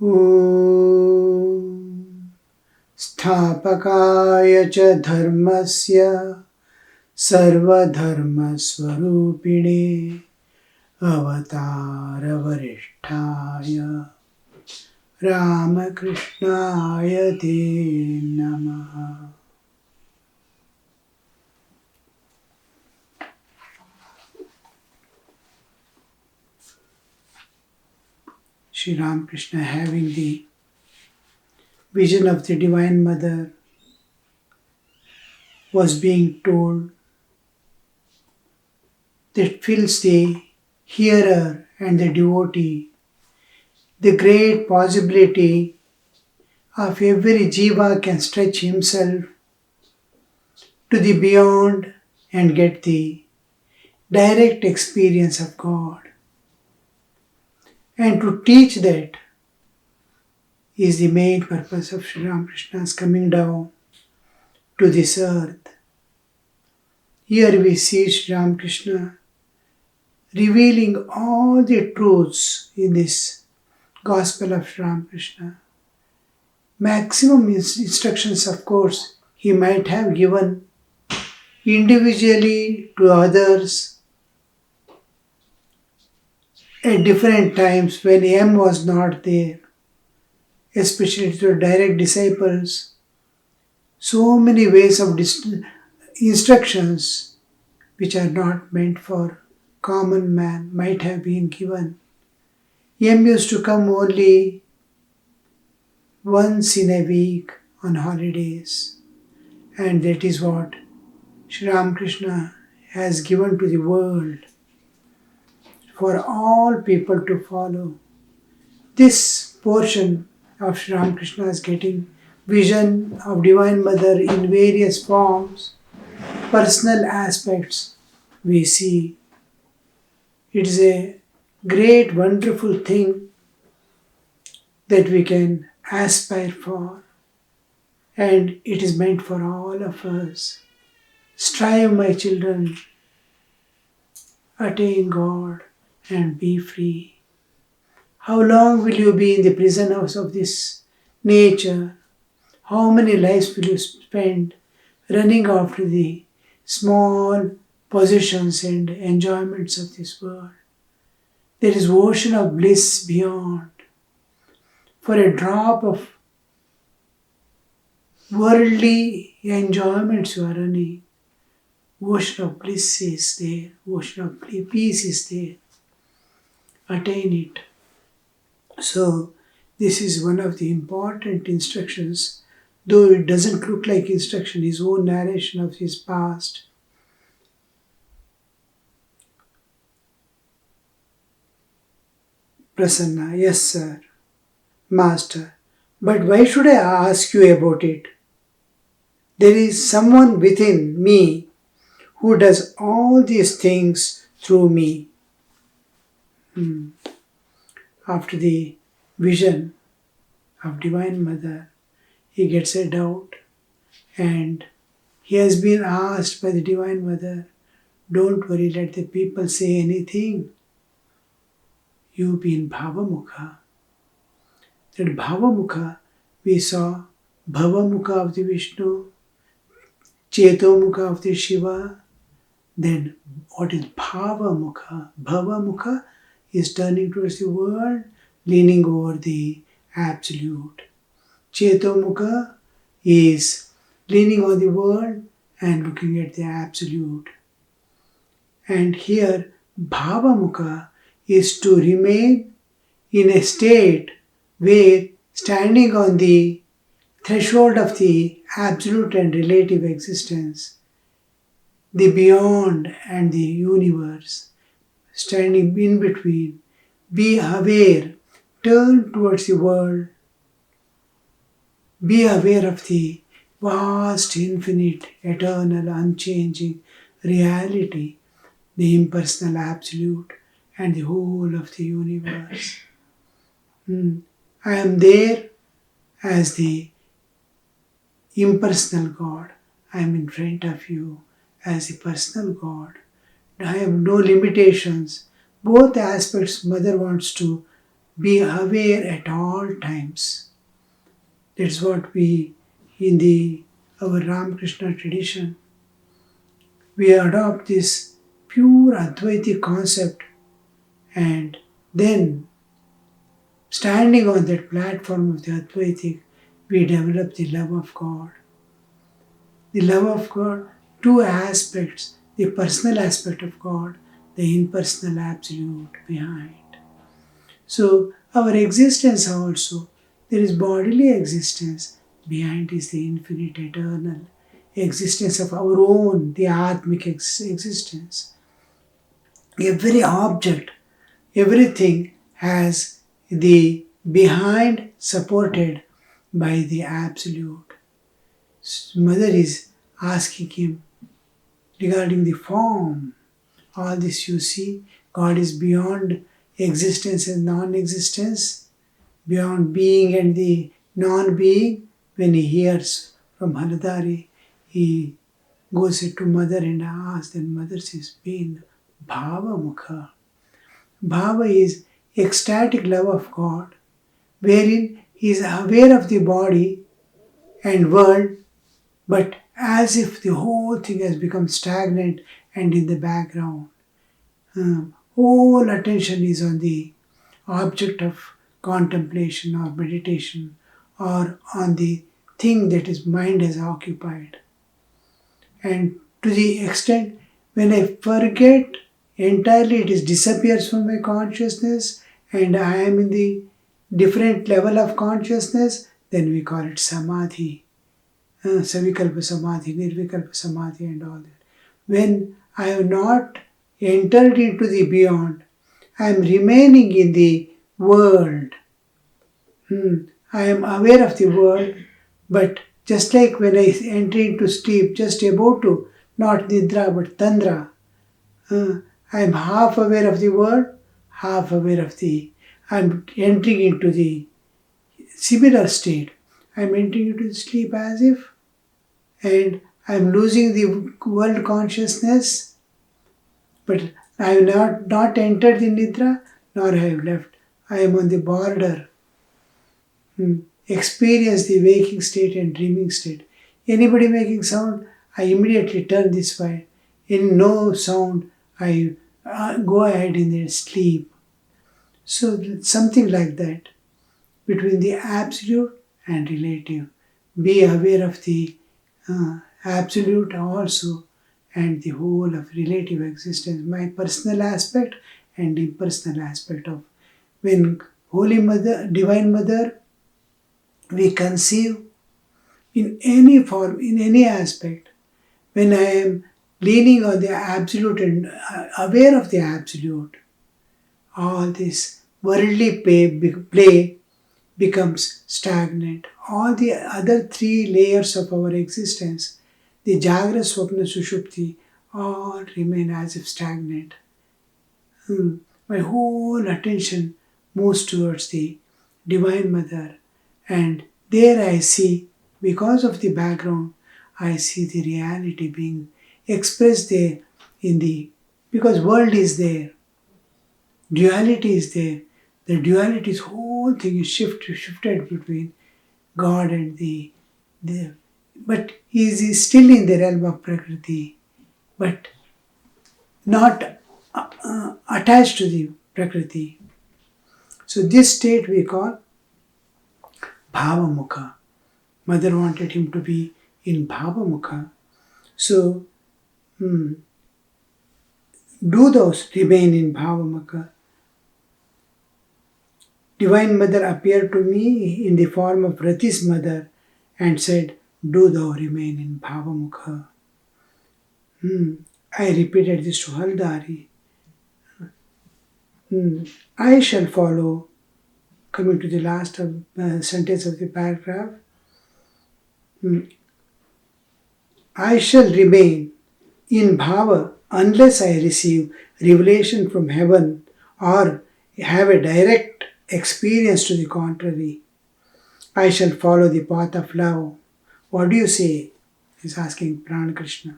Om Sthapakaya cha dharmasya sarva dharma swarupine avatara varishtaya Ramakrishnaya te namaha. Sri Ramakrishna, having the vision of the Divine Mother, was being told that fills the hearer and the devotee the great possibility of every jiva can stretch himself to the beyond and get the direct experience of God. And to teach that is the main purpose of Sri Ramakrishna's coming down to this earth. Here we see Sri Ramakrishna revealing all the truths in this Gospel of Sri Ramakrishna. Maximum instructions, of course, he might have given individually to others at different times when M was not there, especially to direct disciples. So many ways of instructions which are not meant for common man might have been given. M used to come only once in a week on holidays, and that is what Sri Ramakrishna has given to the world for all people to follow. This portion of Sri Ramakrishna is getting vision of Divine Mother in various forms, personal aspects we see. It is a great, wonderful thing that we can aspire for, and it is meant for all of us. Strive, my children, attain God and be free. How long will you be in the prison house of this nature? How many lives will you spend running after the small possessions and enjoyments of this world? There is ocean of bliss beyond. For a drop of worldly enjoyments you are running, ocean of bliss is there, ocean of peace is there. Attain it. So, this is one of the important instructions, though it doesn't look like instruction, his own narration of his past. Prasanna, yes sir, Master, but why should I ask you about it? There is someone within me who does all these things through me. After the vision of Divine Mother, he gets a doubt, and he has been asked by the Divine Mother, don't worry, let the people say anything. You be in Bhavamukha. That Bhavamukha, we saw Bhavamukha of the Vishnu, Chetomukha of the Shiva. Then what is Bhavamukha? Bhavamukha is turning towards the world, leaning over the Absolute. Chetomukha is leaning on the world and looking at the Absolute. And here Bhavamukha is to remain in a state where standing on the threshold of the absolute and relative existence, the beyond and the universe, standing in between, be aware, turn towards the world, be aware of the vast, infinite, eternal, unchanging reality, the impersonal absolute, and the whole of the universe. I am there as the impersonal God. I am in front of you as the personal God. I have no limitations. Both aspects Mother wants to be aware at all times. That's what we, in our Ramakrishna tradition, we adopt this pure Advaitic concept, and then standing on that platform of the Advaitic, we develop the love of God. The love of God, two aspects, the personal aspect of God, the impersonal absolute behind. So our existence also, there is bodily existence, behind is the infinite eternal existence of our own, the Atmic existence. Every object, everything has the behind supported by the absolute. Mother is asking him regarding the form. All this you see, God is beyond existence and non-existence, beyond being and the non-being. When he hears from Haladari, he goes to mother and asks, then mother says, being Bhava Mukha. Bhava is ecstatic love of God, wherein he is aware of the body and world, but as if the whole thing has become stagnant and in the background. Whole attention is on the object of contemplation or meditation, or on the thing that his mind has occupied. And to the extent when I forget entirely, it disappears from my consciousness and I am in the different level of consciousness, then we call it samadhi. Savikalpa samadhi, nirvikalpa samadhi and all that. When I have not entered into the beyond, I am remaining in the world. I am aware of the world, but just like when I enter into sleep, just about to, not nidra but tandra, I am half aware of the world, half aware of I am entering into the similar state. I am entering into the sleep as if, and I am losing the world consciousness, but I have not entered the nidra, nor I have left. I am on the border. Experience the waking state and dreaming state. Anybody making sound, I immediately turn this way. In no sound, I go ahead in their sleep. So something like that, between the absolute and relative. Be aware of the absolute also and the whole of relative existence, my personal aspect and impersonal aspect of. When Holy Mother, Divine Mother, we conceive in any form, in any aspect, when I am leaning on the absolute and aware of the absolute, all this worldly play becomes stagnant. All the other three layers of our existence, the Jagra, Swapna, Sushupti, all remain as if stagnant. My whole attention moves towards the Divine Mother, and there I see, because of the background, I see the reality being expressed there because world is there, duality is there. The duality's whole thing is shifted between God and but he is still in the realm of Prakriti, but not attached to the Prakriti. So this state we call Bhavamukha. Mother wanted him to be in Bhavamukha. So, do those remain in Bhavamukha. Divine Mother appeared to me in the form of Rati's mother and said, do thou remain in Bhavamukha. I repeated this to Haldari. I shall follow, coming to the last sentence of the paragraph, I shall remain in bhava unless I receive revelation from heaven or have a direct experience to the contrary. I shall follow the path of love. What do you say? He's asking Ramakrishna.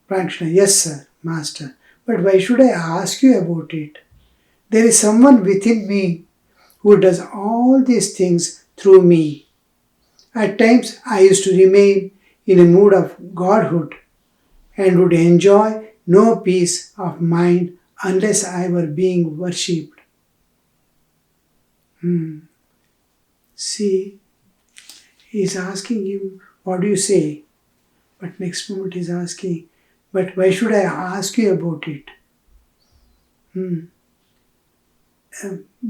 Ramakrishna, yes sir, master. But why should I ask you about it? There is someone within me who does all these things through me. At times I used to remain in a mood of godhood and would enjoy no peace of mind unless I were being worshipped. See, he's asking him, what do you say? But next moment he's asking, but why should I ask you about it?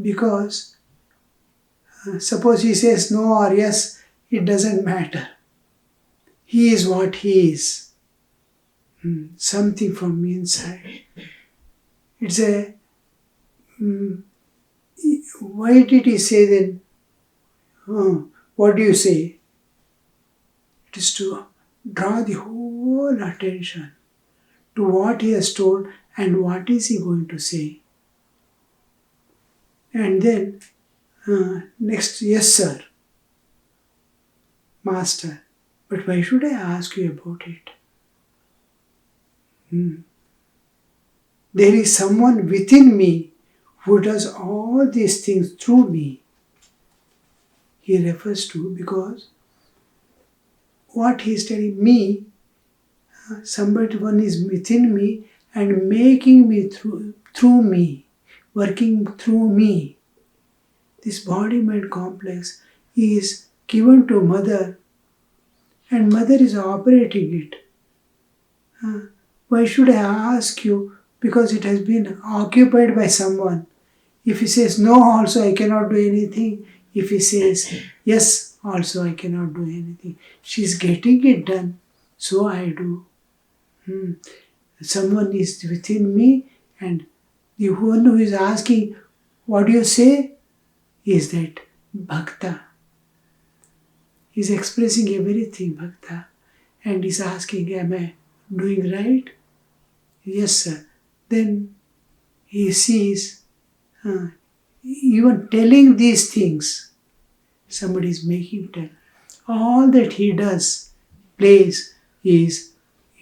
Because suppose he says no or yes, it doesn't matter. He is what he is. Something from inside. It's a... why did he say then, what do you say? It is to draw the whole attention to what he has told and what is he going to say. And then next, yes sir, master, but why should I ask you about it? There is someone within me who does all these things through me. He refers to, because what he is telling me, one is within me and making me through me, working through me. This body-mind complex is given to mother and mother is operating it. Why should I ask you? Because it has been occupied by someone. If he says no also I cannot do anything. If he says yes also I cannot do anything. She is getting it done, so I do. Someone is within me and the one who is asking, what do you say? Is that Bhakta. He is expressing everything, Bhakta, and is asking, am I doing right? Yes, sir. Then he sees, even telling these things, somebody is making tell. All that he does, plays, he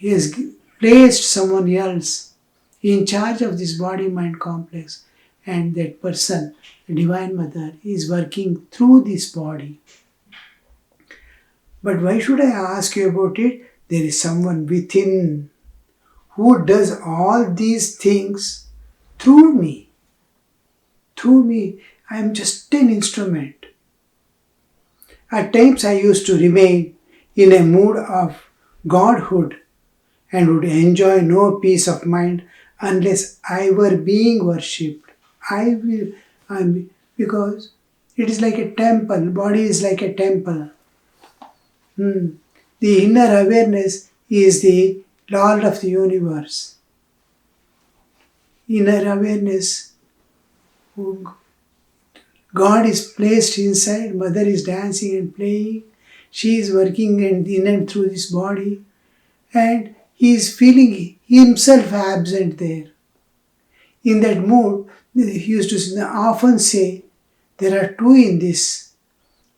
has placed someone else in charge of this body-mind complex, and that person, the Divine Mother, is working through this body. But why should I ask you about it? There is someone within who does all these things through me. Through me, I am just an instrument. At times I used to remain in a mood of godhood and would enjoy no peace of mind unless I were being worshipped. Because it is like a temple, body is like a temple. The inner awareness is the Lord of the universe. Inner awareness, God is placed inside, mother is dancing and playing, she is working in and through this body, and he is feeling himself absent there. In that mood, he used to often say, there are two in this.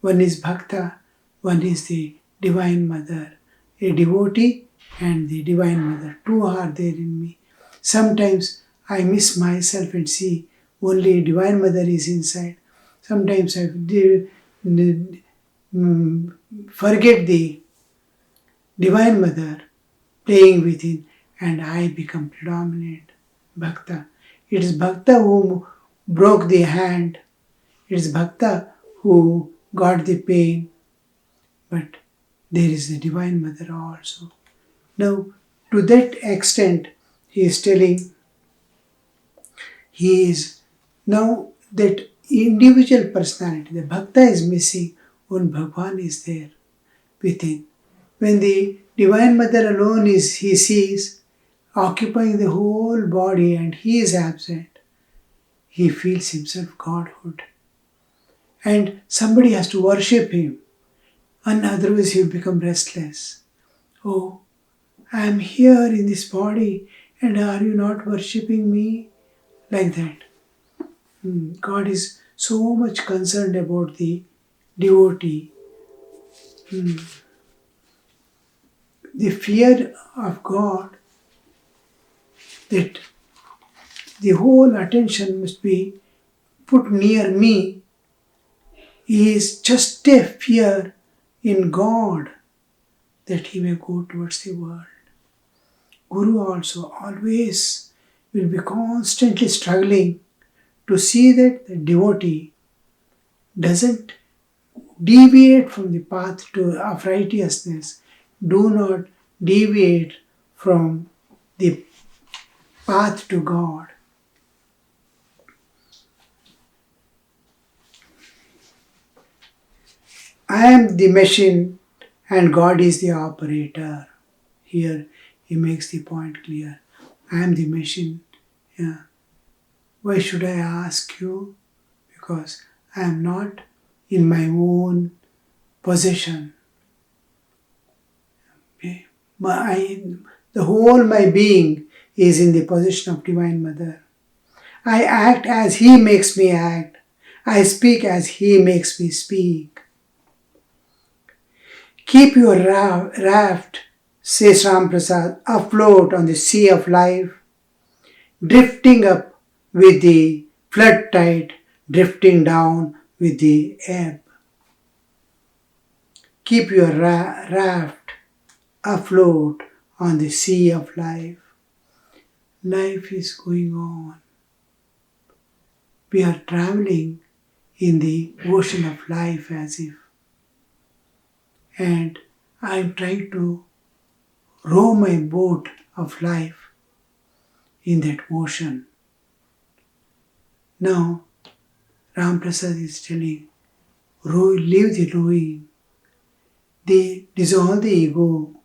One is Bhakta, one is the Divine Mother. A devotee and the Divine Mother. Two are there in me. Sometimes I miss myself and see only Divine Mother is inside. Sometimes I forget the Divine Mother playing within and I become predominant. Bhakta. It is Bhakta who broke the hand. It is Bhakta who got the pain. But there is the Divine Mother also. Now, to that extent, he is telling, he is now that individual personality, the Bhakta is missing, when Bhagwan is there within. When the Divine Mother alone is, he sees, occupying the whole body and he is absent, he feels himself Godhood. And somebody has to worship him, and otherwise he will become restless. Oh, I am here in this body and are you not worshipping me? Like that. God is so much concerned about the devotee. The fear of God, that the whole attention must be put near me He is just a fear in God that he may go towards the world. Guru also always will be constantly struggling to see that the devotee doesn't deviate from the path of righteousness. Do not deviate from the path to God. I am the machine and God is the operator. Here he makes the point clear. I am the machine. Yeah. Why should I ask you? Because I am not in my own possession. Okay. The whole my being is in the possession of Divine Mother. I act as He makes me act. I speak as He makes me speak. Keep your raft, says Ramprasad, afloat on the sea of life, drifting up with the flood tide, drifting down with the ebb. Keep your raft afloat on the sea of life. Life is going on. We are traveling in the ocean of life as if. And I am trying to row my boat of life in that ocean. Now, Ramprasad is telling, leave the rowing, dissolve the ego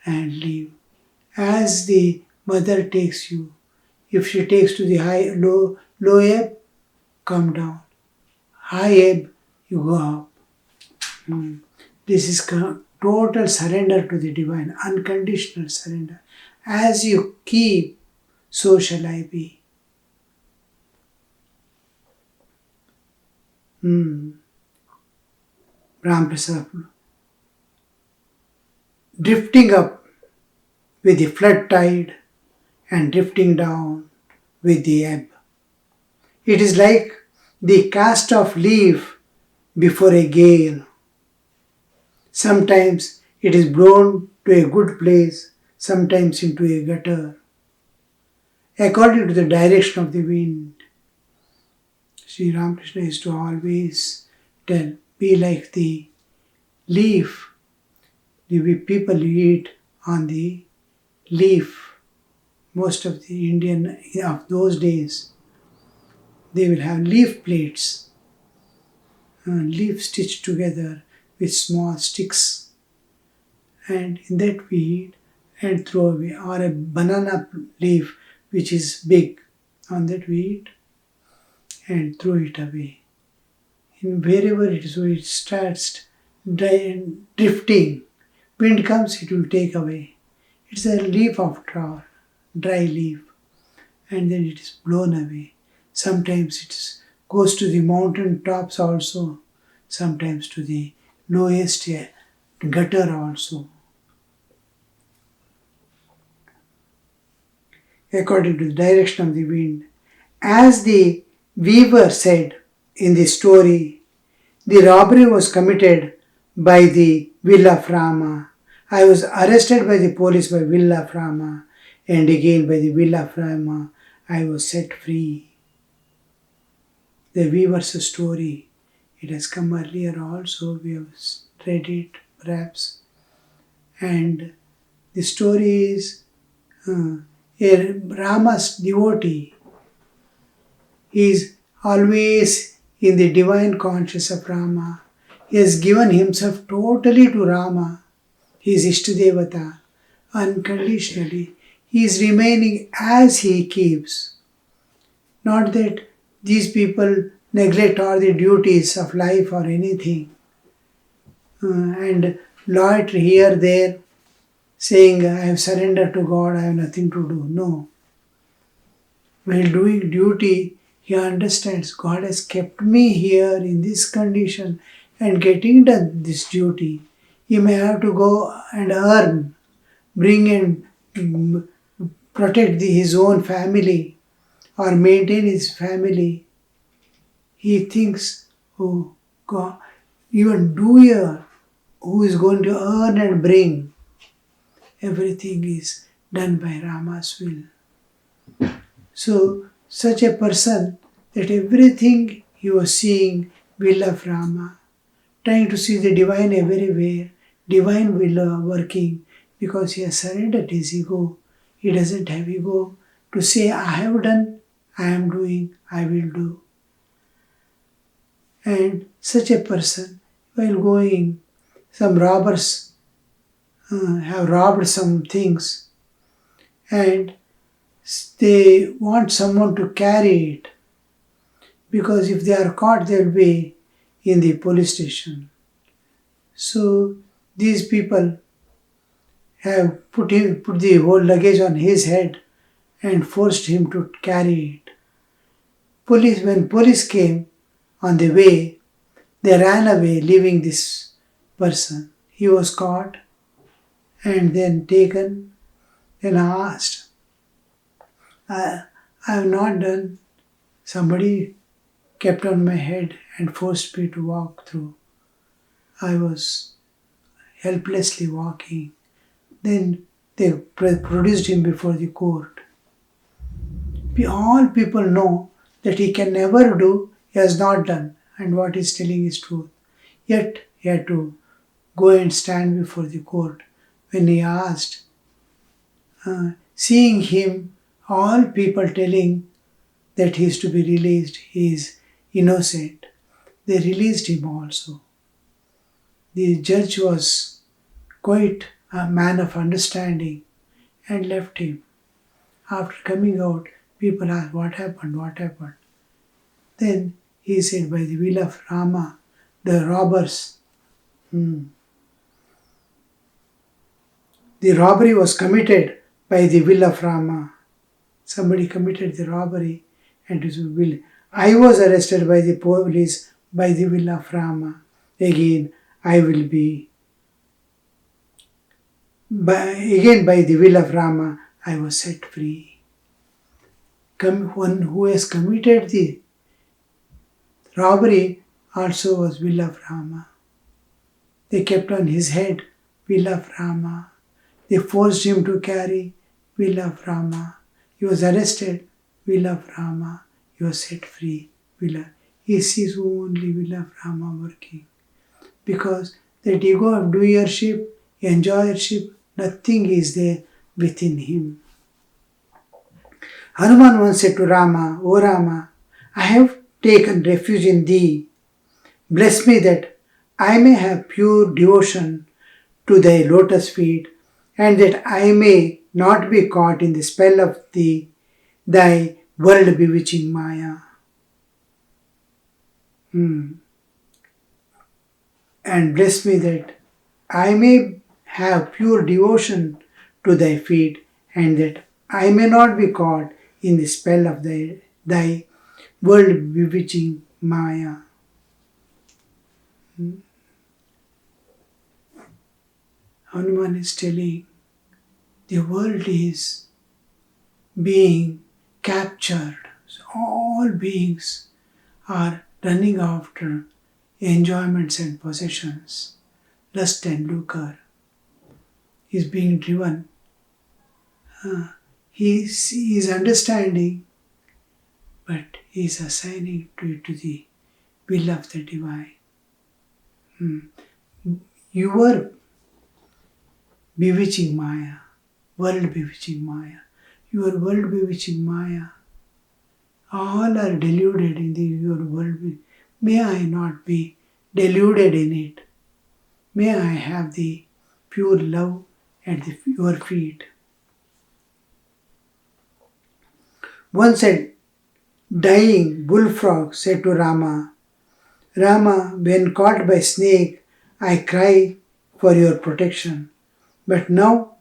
and leave. As the mother takes you, if she takes to the low ebb, come down. High ebb, you go up. This is total surrender to the divine, unconditional surrender. As you keep, so shall I be. Ramprasad. Drifting up with the flood tide and drifting down with the ebb. It is like the cast off leaf before a gale. Sometimes it is blown to a good place, sometimes into a gutter, according to the direction of the wind. Sri Ramakrishna is to always tell, be like the leaf. The people eat on the leaf. Most of the Indian of those days, they will have leaf plates, leaf stitched together with small sticks, and in that we eat and throw away, or a banana leaf which is big, on that we eat and throw it away. And wherever it is, so it starts drifting. Wind comes, it will take away. It's a leaf of dry leaf, and then it is blown away. Sometimes it goes to the mountain tops also, sometimes to the lowest gutter also. According to the direction of the wind. As the weaver said in the story, the robbery was committed by the will of Rama. I was arrested by the police by will of Rama, and again by the will of Rama I was set free. The weaver's story, it has come earlier also, we have read it perhaps. And the story is Rama's devotee is always in the divine consciousness of Rama. He has given himself totally to Rama. He is Ishtadevata, unconditionally. He is remaining as he keeps. Not that these people neglect all the duties of life or anything and loiter here, there, saying, I have surrendered to God, I have nothing to do. No. While doing duty, he understands God has kept me here in this condition and getting done this duty. He may have to go and earn, bring and protect his own family or maintain his family. He thinks, oh, even doer who is going to earn and bring, everything is done by Rama's will. So, such a person that everything he was seeing will of Rama, trying to see the divine everywhere, divine will working, because he has surrendered his ego. He doesn't have ego to say, I have done, I am doing, I will do. And such a person, while going, some robbers have robbed some things and they want someone to carry it, because if they are caught, they will be in the police station. So these people have put the whole luggage on his head and forced him to carry it. When police came on the way, they ran away, leaving this person. He was caught and then taken and asked, I have not done. Somebody kept on my head and forced me to walk through. I was helplessly walking. Then they produced him before the court. All people know that he can never do, he has not done, and what he is telling is truth. Yet he had to go and stand before the court. When he asked, seeing him, all people telling that he is to be released, he is innocent. They released him also. The judge was quite a man of understanding and left him. After coming out, people asked, what happened, what happened? Then he said, by the will of Rama, the robbers, the robbery was committed by the will of Rama. Somebody committed the robbery and his will. I was arrested by the police by the will of Rama. Again, I will be. Again, by the will of Rama, I was set free. One who has committed the robbery also was will of Rama. They kept on his head, will of Rama. They forced him to carry, will of Rama. He was arrested, will of Rama. He was set free, will of. He sees only will of Rama working. Because that ego of doership, enjoyership, nothing is there within him. Hanuman once said to Rama, O Rama, I have taken refuge in thee. Bless me that I may have pure devotion to thy lotus feet, and that I may not be caught in the spell of thy world bewitching Maya. And bless me that I may have pure devotion to thy feet, and that I may not be caught in the spell of thy world bewitching Maya. Hanuman is telling the world is being captured. So all beings are running after enjoyments and possessions. Lust and lucre is being driven. He is understanding, but he is assigning it to the will of the divine. Your bewitching Maya, world bewitching Maya, your world bewitching Maya, all are deluded in your world. May I not be deluded in it. May I have the pure love at your feet. Once a dying bullfrog said to Rama, Rama, when caught by snake, I cry for your protection. But now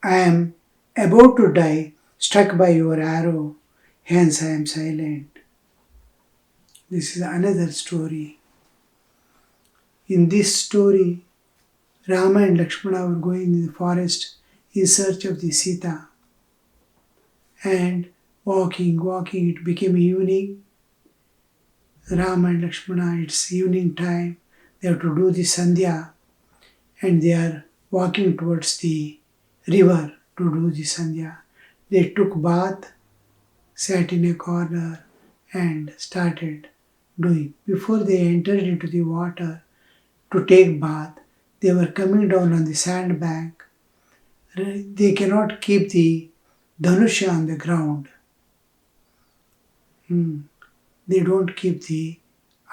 I am about to die, struck by your arrow, hence I am silent. This is another story. In this story, Rama and Lakshmana were going in the forest in search of the Sita. And walking, it became evening. Rama and Lakshmana, it's evening time, they have to do the Sandhya, and they are walking towards the river to do the Sandhya. They took bath, sat in a corner and started doing. Before they entered into the water to take bath, they were coming down on the sandbank. They cannot keep the Dhanusha on the ground. They don't keep the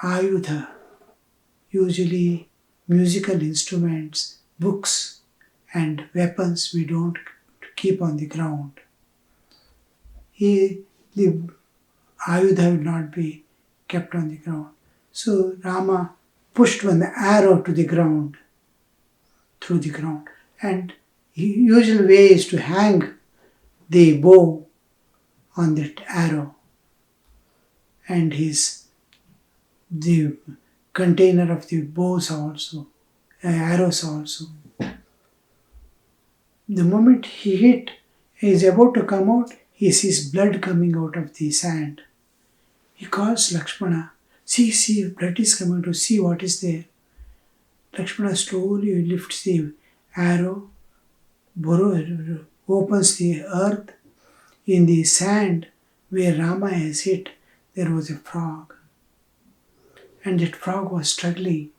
Ayudha, usually musical instruments, books and weapons we don't keep on the ground. The Ayudha will not be kept on the ground. So Rama pushed one arrow to the ground, through the ground. And the usual way is to hang the bow on that arrow. And the container of the bows also, arrows also. The moment he hit, he is about to come out, he sees blood coming out of the sand. He calls Lakshmana, see, blood is coming to see what is there. Lakshmana slowly lifts the arrow, opens the earth. In the sand where Rama has hit, there was a frog. And that frog was struggling.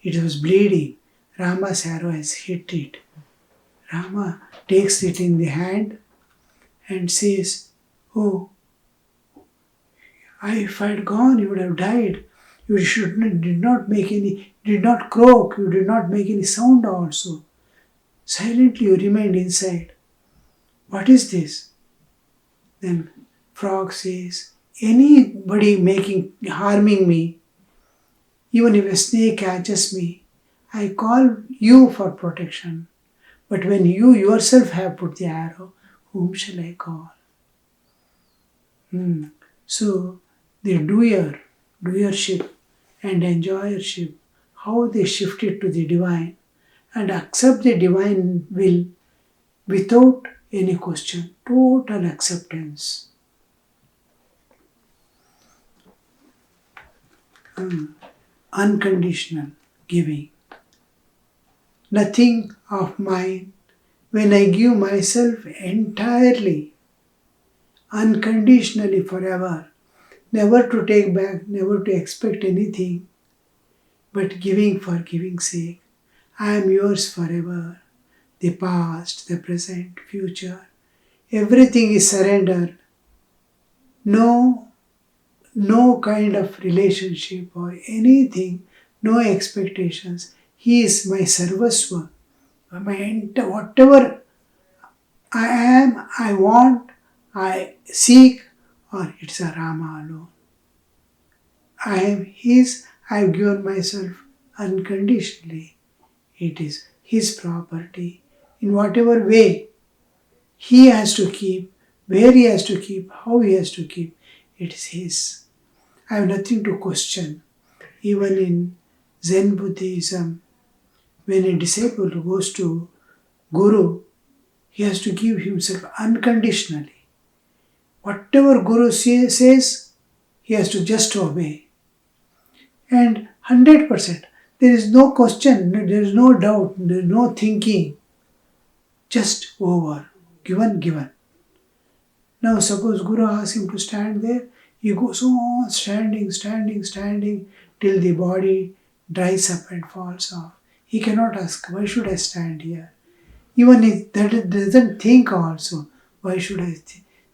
It was bleeding. Rama's arrow has hit it. Rama takes it in the hand and says, "Oh, if I had gone, you would have died. You did not croak, you did not make any sound also. Silently you remained inside. What is this?" Then frog says, "Anybody harming me, even if a snake catches me, I call you for protection. But when you yourself have put the arrow, whom shall I call?" So the doership and enjoyership, how they shift it to the divine and accept the divine will without any question, total acceptance. Unconditional giving. Nothing of mine when I give myself entirely, unconditionally forever, never to take back, never to expect anything, but giving for giving's sake. I am yours forever. The past, the present, future, everything is surrendered. No kind of relationship or anything, no expectations. He is my sarvasva, whatever I am, I want, I seek, or it's a Rama alone. I am his, I have given myself unconditionally. It is his property. In whatever way he has to keep, where he has to keep, how he has to keep, it is his. I have nothing to question. Even in Zen Buddhism, when a disciple goes to Guru, he has to give himself unconditionally. Whatever Guru says, he has to just obey. And 100%, there is no question, there is no doubt, there is no thinking. Just over, given. Now suppose Guru asks him to stand there, he goes on standing till the body dries up and falls off. He cannot ask, why should I stand here? Even if that doesn't think also, why should I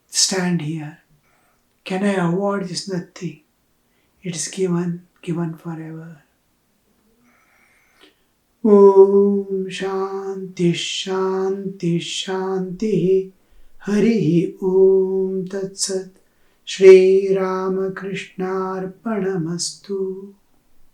stand here? Can I avoid this? Nothing. It is given forever. Om Shanti Shanti Shanti Hari Om Tat Sat Shri Ramakrishna Arpanamastu.